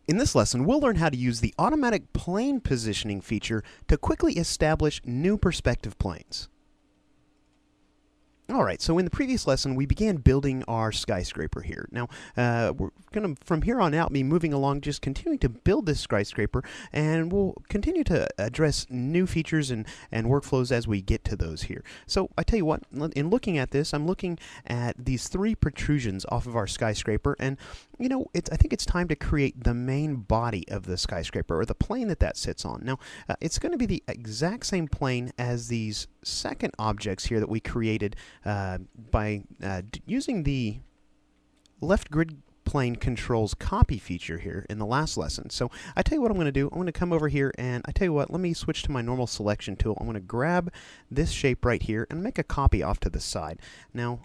In this lesson, we'll learn how to use the automatic plane positioning feature to quickly establish new perspective planes. Alright, so in the previous lesson, we began building our skyscraper here. Now, we're going to, from here on out, be moving along, just continuing to build this skyscraper, and we'll continue to address new features and workflows as we get to those here. So, I tell you what, in looking at this, I'm looking at these three protrusions off of our skyscraper, and, you know, I think it's time to create the main body of the skyscraper, or the plane that sits on. Now, it's going to be the exact same plane as these second objects here that we created by using the left grid plane controls copy feature here in the last lesson. So I tell you what I'm going to do. I'm going to come over here and I tell you what, let me switch to my normal selection tool. I'm going to grab this shape right here and make a copy off to the side. Now,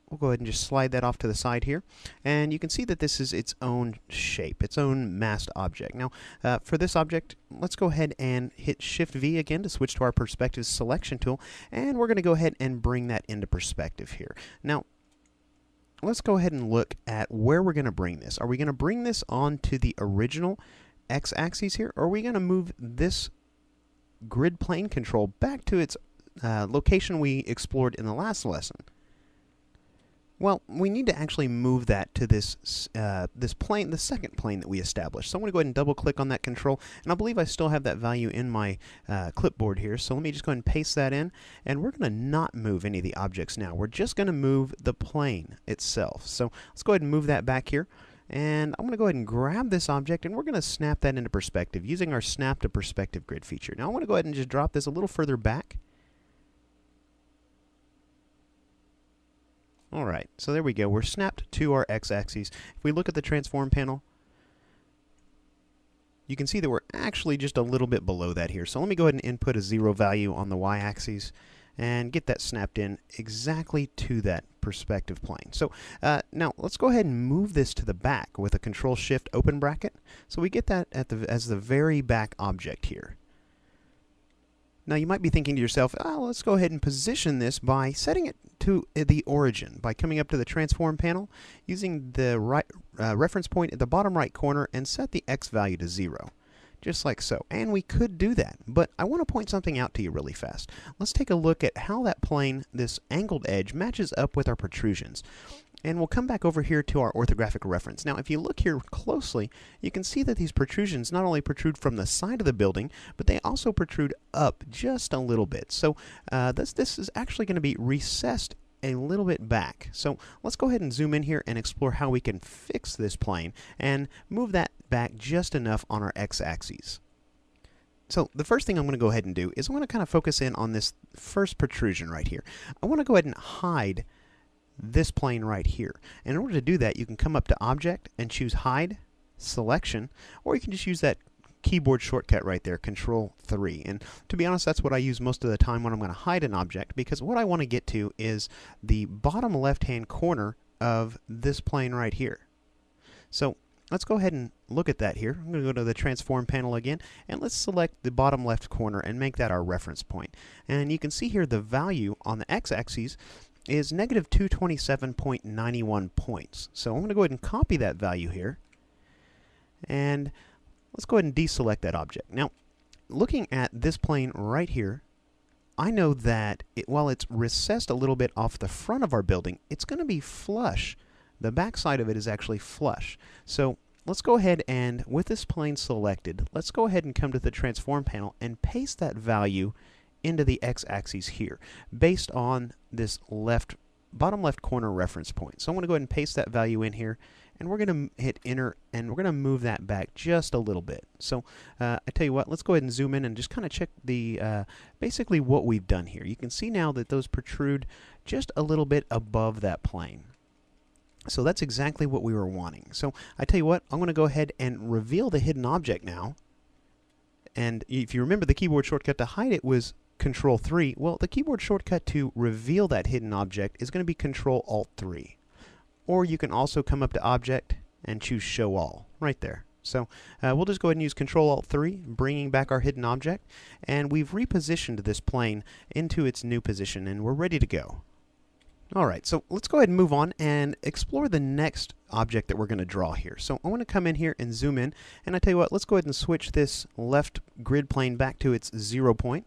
we'll go ahead and just slide that off to the side here, and you can see that this is its own shape, its own masked object. Now, for this object, let's go ahead and hit Shift-V again to switch to our perspective selection tool, and we're going to go ahead and bring that into perspective here. Now, let's go ahead and look at where we're going to bring this. Are we going to bring this onto the original x-axis here, or are we going to move this grid plane control back to its location we explored in the last lesson? Well, we need to actually move that to this plane, the second plane that we established. So I'm going to go ahead and double-click on that control, and I believe I still have that value in my clipboard here. So let me just go ahead and paste that in, and we're going to not move any of the objects now. We're just going to move the plane itself. So let's go ahead and move that back here, and I'm going to go ahead and grab this object, and we're going to snap that into perspective using our Snap to Perspective Grid feature. Now I want to go ahead and just drop this a little further back. Alright, so there we go. We're snapped to our x-axis. If we look at the transform panel, you can see that we're actually just a little bit below that here. So let me go ahead and input a 0 value on the y-axis and get that snapped in exactly to that perspective plane. So now let's go ahead and move this to the back with a Control-Shift open bracket. So we get that as the very back object here. Now you might be thinking to yourself, oh, let's go ahead and position this by setting it to the origin, by coming up to the transform panel, using the reference point at the bottom right corner and set the x value to 0. Just like so. And we could do that, but I want to point something out to you really fast. Let's take a look at how that plane, this angled edge, matches up with our protrusions. And we'll come back over here to our orthographic reference. Now, if you look here closely, you can see that these protrusions not only protrude from the side of the building, but they also protrude up just a little bit. So this is actually going to be recessed a little bit back. So let's go ahead and zoom in here and explore how we can fix this plane and move that back just enough on our x-axis. So the first thing I'm going to go ahead and do is I want to kind of focus in on this first protrusion right here. I want to go ahead and hide this plane right here. And in order to do that, you can come up to Object and choose Hide, Selection, or you can just use that keyboard shortcut right there, Control-3. And to be honest, that's what I use most of the time when I'm going to hide an object, because what I want to get to is the bottom left-hand corner of this plane right here. So let's go ahead and look at that here. I'm going to go to the Transform panel again, and let's select the bottom left corner and make that our reference point. And you can see here the value on the x-axis is negative 227.91 points. So I'm going to go ahead and copy that value here, and let's go ahead and deselect that object. Now, looking at this plane right here, I know that while it's recessed a little bit off the front of our building, it's going to be flush. The back side of it is actually flush. So let's go ahead and, with this plane selected, let's go ahead and come to the Transform panel and paste that value into the x-axis here, based on this bottom left corner reference point. So I'm going to go ahead and paste that value in here, and we're going to hit Enter, and we're going to move that back just a little bit. So I tell you what, let's go ahead and zoom in and just kind of check the basically what we've done here. You can see now that those protrude just a little bit above that plane. So that's exactly what we were wanting. So I tell you what, I'm going to go ahead and reveal the hidden object now. And if you remember, the keyboard shortcut to hide it was Control-3. Well, the keyboard shortcut to reveal that hidden object is going to be Control-Alt-3. Or you can also come up to Object and choose Show All right there. So we'll just go ahead and use Control-Alt-3, bringing back our hidden object, and we've repositioned this plane into its new position, and we're ready to go. Alright, so let's go ahead and move on and explore the next object that we're going to draw here. So I want to come in here and zoom in, and I tell you what, let's go ahead and switch this left grid plane back to its 0 point.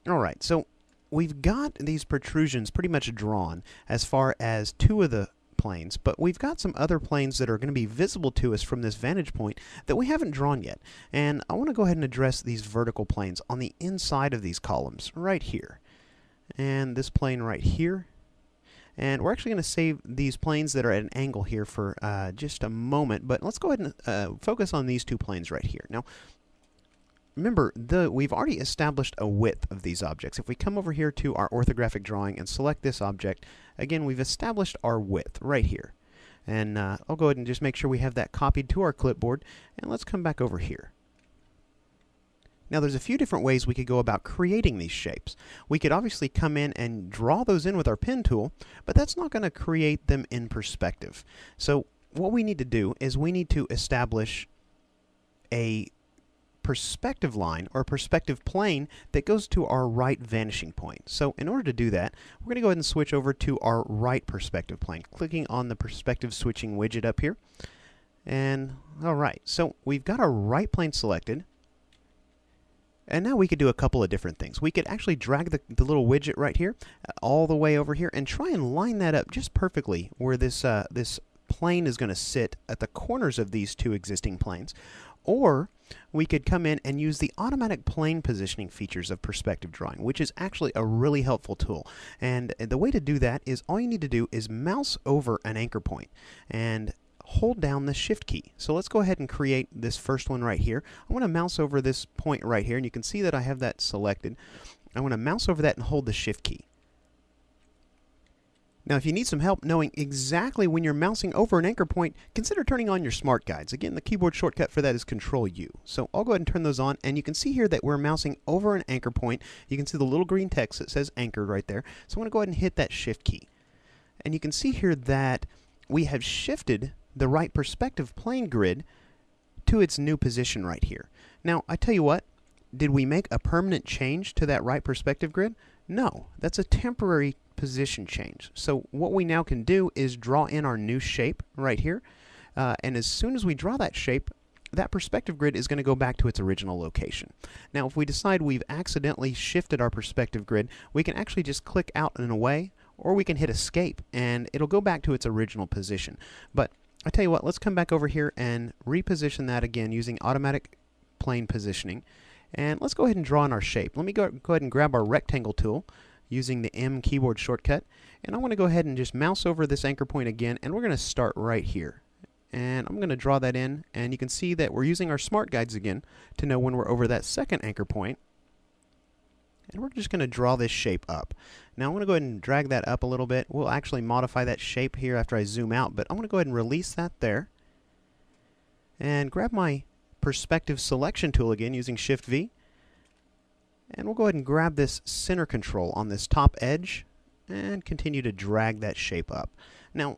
Alright, so we've got these protrusions pretty much drawn as far as two of the planes, but we've got some other planes that are going to be visible to us from this vantage point that we haven't drawn yet. And I want to go ahead and address these vertical planes on the inside of these columns right here. And this plane right here. And we're actually going to save these planes that are at an angle here for just a moment, but let's go ahead and focus on these two planes right here. Now, remember, we've already established a width of these objects. If we come over here to our orthographic drawing and select this object, again, we've established our width right here. And I'll go ahead and just make sure we have that copied to our clipboard, and let's come back over here. Now, there's a few different ways we could go about creating these shapes. We could obviously come in and draw those in with our pen tool, but that's not going to create them in perspective. So what we need to do is we need to establish a perspective line or perspective plane that goes to our right vanishing point. So in order to do that, we're going to go ahead and switch over to our right perspective plane, clicking on the perspective switching widget up here. And alright, so we've got our right plane selected. And now we could do a couple of different things. We could actually drag the little widget right here all the way over here and try and line that up just perfectly where this plane is going to sit at the corners of these two existing planes. Or we could come in and use the automatic plane positioning features of perspective drawing, which is actually a really helpful tool. And the way to do that is all you need to do is mouse over an anchor point and hold down the shift key. So let's go ahead and create this first one right here. I want to mouse over this point right here, and you can see that I have that selected. I want to mouse over that and hold the shift key. Now, if you need some help knowing exactly when you're mousing over an anchor point, consider turning on your smart guides. Again, the keyboard shortcut for that is Control-U. So I'll go ahead and turn those on, and you can see here that we're mousing over an anchor point. You can see the little green text that says anchored right there. So I'm going to go ahead and hit that shift key. And you can see here that we have shifted the right perspective plane grid to its new position right here. Now, I tell you what, did we make a permanent change to that right perspective grid? No, that's a temporary position change. So what we now can do is draw in our new shape right here. And as soon as we draw that shape, that perspective grid is going to go back to its original location. Now, if we decide we've accidentally shifted our perspective grid, we can actually just click out and away, or we can hit escape, and it'll go back to its original position. But I tell you what, let's come back over here and reposition that again using automatic plane positioning. And let's go ahead and draw in our shape. Let me go ahead and grab our rectangle tool using the M keyboard shortcut. And I want to go ahead and just mouse over this anchor point again, and we're going to start right here. And I'm going to draw that in, and you can see that we're using our smart guides again to know when we're over that second anchor point. And we're just going to draw this shape up. Now I'm going to go ahead and drag that up a little bit. We'll actually modify that shape here after I zoom out, but I'm going to go ahead and release that there. And grab my perspective selection tool again using Shift V. And we'll go ahead and grab this center control on this top edge and continue to drag that shape up. Now,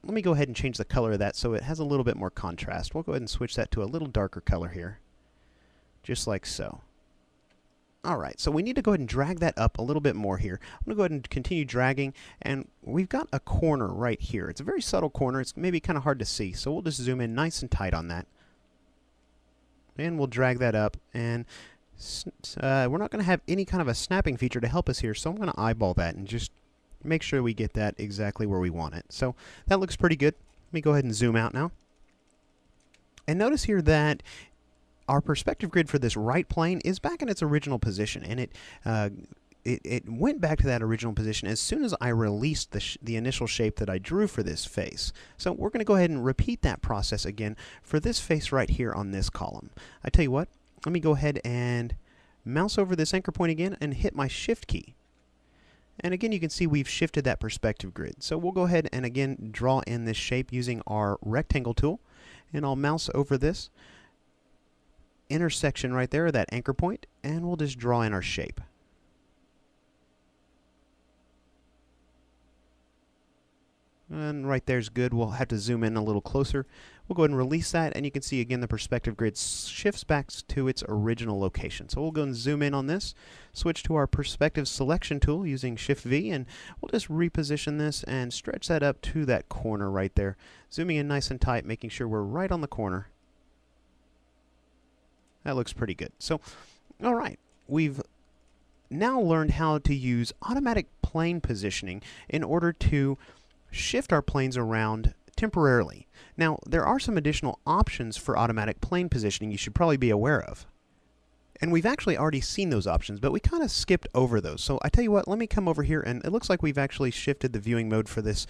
let me go ahead and change the color of that so it has a little bit more contrast. We'll go ahead and switch that to a little darker color here, just like so. Alright, so we need to go ahead and drag that up a little bit more here. I'm going to go ahead and continue dragging, and we've got a corner right here. It's a very subtle corner. It's maybe kind of hard to see, so we'll just zoom in nice and tight on that. And we'll drag that up, and we're not going to have any kind of a snapping feature to help us here, so I'm going to eyeball that and just make sure we get that exactly where we want it. So that looks pretty good. Let me go ahead and zoom out now. And notice here that our perspective grid for this right plane is back in its original position, and it went back to that original position as soon as I released the initial shape that I drew for this face. So we're going to go ahead and repeat that process again for this face right here on this column. I tell you what, let me go ahead and mouse over this anchor point again and hit my Shift key. And again, you can see we've shifted that perspective grid. So we'll go ahead and again draw in this shape using our rectangle tool, and I'll mouse over this intersection right there, that anchor point, and we'll just draw in our shape. And right there's good. We'll have to zoom in a little closer. We'll go ahead and release that, and you can see again the perspective grid shifts back to its original location. So we'll go and zoom in on this, switch to our perspective selection tool using Shift V, and we'll just reposition this and stretch that up to that corner right there. Zooming in nice and tight, making sure we're right on the corner. That looks pretty good. So, all right, we've now learned how to use automatic plane positioning in order to shift our planes around temporarily. Now, there are some additional options for automatic plane positioning you should probably be aware of. And we've actually already seen those options, but we kind of skipped over those. So I tell you what, let me come over here, and it looks like we've actually shifted the viewing mode for this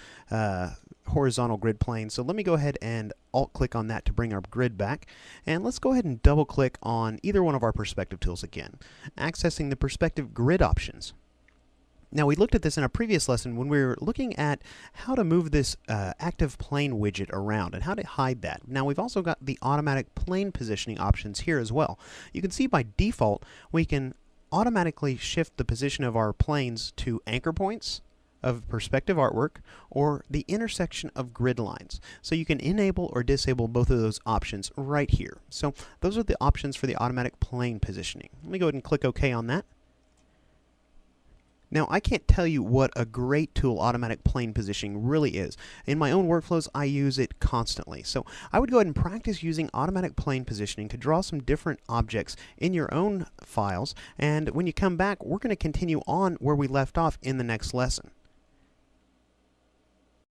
horizontal grid plane. So let me go ahead and alt-click on that to bring our grid back. And let's go ahead and double-click on either one of our perspective tools again, accessing the perspective grid options. Now, we looked at this in a previous lesson when we were looking at how to move this active plane widget around and how to hide that. Now, we've also got the automatic plane positioning options here as well. You can see by default, we can automatically shift the position of our planes to anchor points of perspective artwork or the intersection of grid lines. So you can enable or disable both of those options right here. So those are the options for the automatic plane positioning. Let me go ahead and click OK on that. Now, I can't tell you what a great tool automatic plane positioning really is. In my own workflows, I use it constantly. So I would go ahead and practice using automatic plane positioning to draw some different objects in your own files. And when you come back, we're going to continue on where we left off in the next lesson.